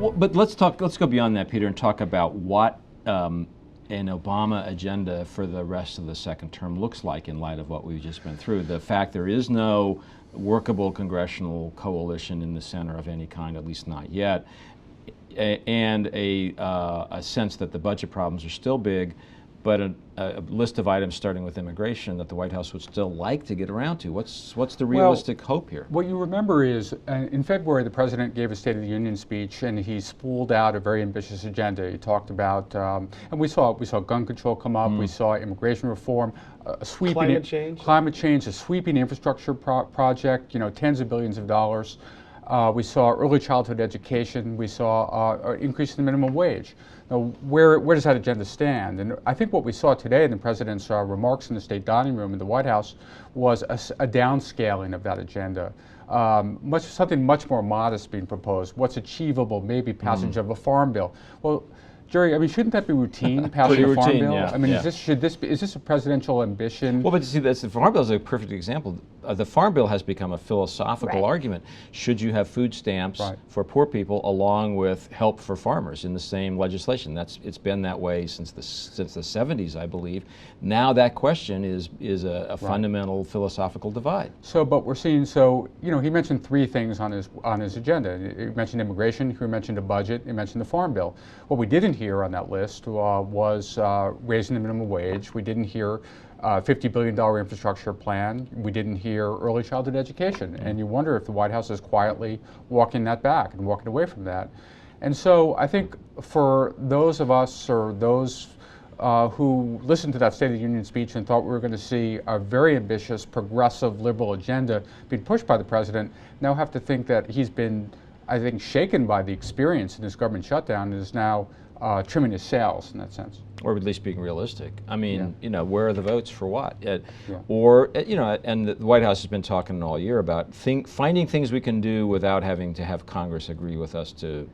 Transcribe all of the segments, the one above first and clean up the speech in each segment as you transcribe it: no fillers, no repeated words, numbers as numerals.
Well, but let's go beyond that, Peter, and talk about what an Obama agenda for the rest of the second term looks like in light of what we've just been through. The fact there is no workable congressional coalition in the center of any kind, at least not yet, and a sense that the budget problems are still big, but a list of items starting with immigration that the White House would still like to get around to. What's the realistic hope here? What you remember is in February the President gave a State of the Union speech and he spooled out a very ambitious agenda. He talked about, and we saw gun control come up, we saw immigration reform, a sweeping climate change, a sweeping infrastructure project, tens of billions of dollars. We saw early childhood education. We saw an increase in the minimum wage. Now, where does that agenda stand? And I think what we saw today in the President's remarks in the State Dining Room in the White House was a downscaling of that agenda. Something much more modest being proposed. What's achievable? Maybe passage of a farm bill. Well, Jerry, I mean, shouldn't that be routine, passing a farm bill? Yeah, I mean, yeah. is this a presidential ambition? Well, but you see, the farm bill is a perfect example. The farm bill has become a philosophical argument. Should you have food stamps for poor people along with help for farmers in the same legislation? It's been that way since the 70s, I believe. Now that question is a fundamental philosophical divide. So, but we're seeing, he mentioned three things on his agenda. He mentioned immigration, he mentioned a budget, he mentioned the farm bill. What we didn't hear on that list was raising the minimum wage. We didn't hear $50 billion infrastructure plan. We didn't hear early childhood education. And you wonder if the White House is quietly walking that back and walking away from that. And so I think for those of us or those who listened to that State of the Union speech and thought we were going to see a very ambitious, progressive, liberal agenda being pushed by the President, now have to think that he's been, I think, shaken by the experience in this government shutdown and is now trimming his sails in that sense. Or at least being realistic. I mean, where are the votes for what? Or, and the White House has been talking all year about finding things we can do without having to have Congress agree with us to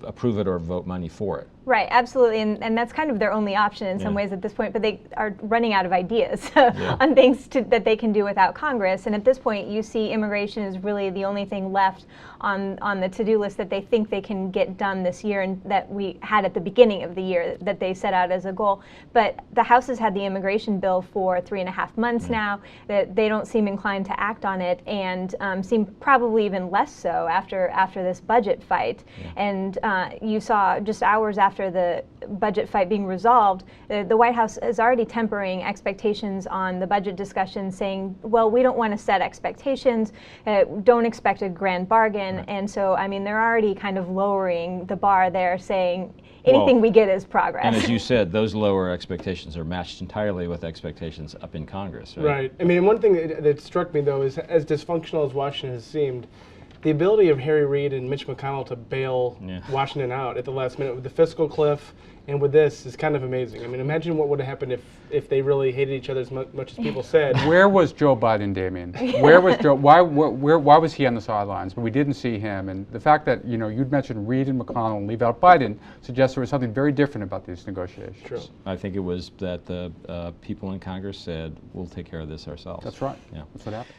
approve it or vote money for it. Right, absolutely, and that's kind of their only option in some ways at this point, but they are running out of ideas on things that they can do without Congress, and at this point you see immigration is really the only thing left on the to-do list that they think they can get done this year and that we had at the beginning of the year that they set out as a goal. But the House has had the immigration bill for 3.5 months now, that they don't seem inclined to act on it and seem probably even less so after this budget fight. And you saw just hours after the budget fight being resolved, the White House is already tempering expectations on the budget discussion, saying, well, we don't want to set expectations, don't expect a grand bargain. And so, I mean, they're already kind of lowering the bar there, saying anything we get is progress. And as you said, those lower expectations are matched entirely with expectations up in Congress, right? Right. I mean, one thing that struck me, though, is as dysfunctional as Washington has seemed, the ability of Harry Reid and Mitch McConnell to bail Washington out at the last minute with the fiscal cliff and with this is kind of amazing. I mean, imagine what would have happened if they really hated each other as much as people said. Where was Joe Biden, Damien? Where was Joe? Why was he on the sidelines? But we didn't see him. And the fact that you'd mentioned Reid and McConnell and leave out Biden suggests there was something very different about these negotiations. True. I think it was that the people in Congress said, we'll take care of this ourselves. That's right. Yeah, that's what happened.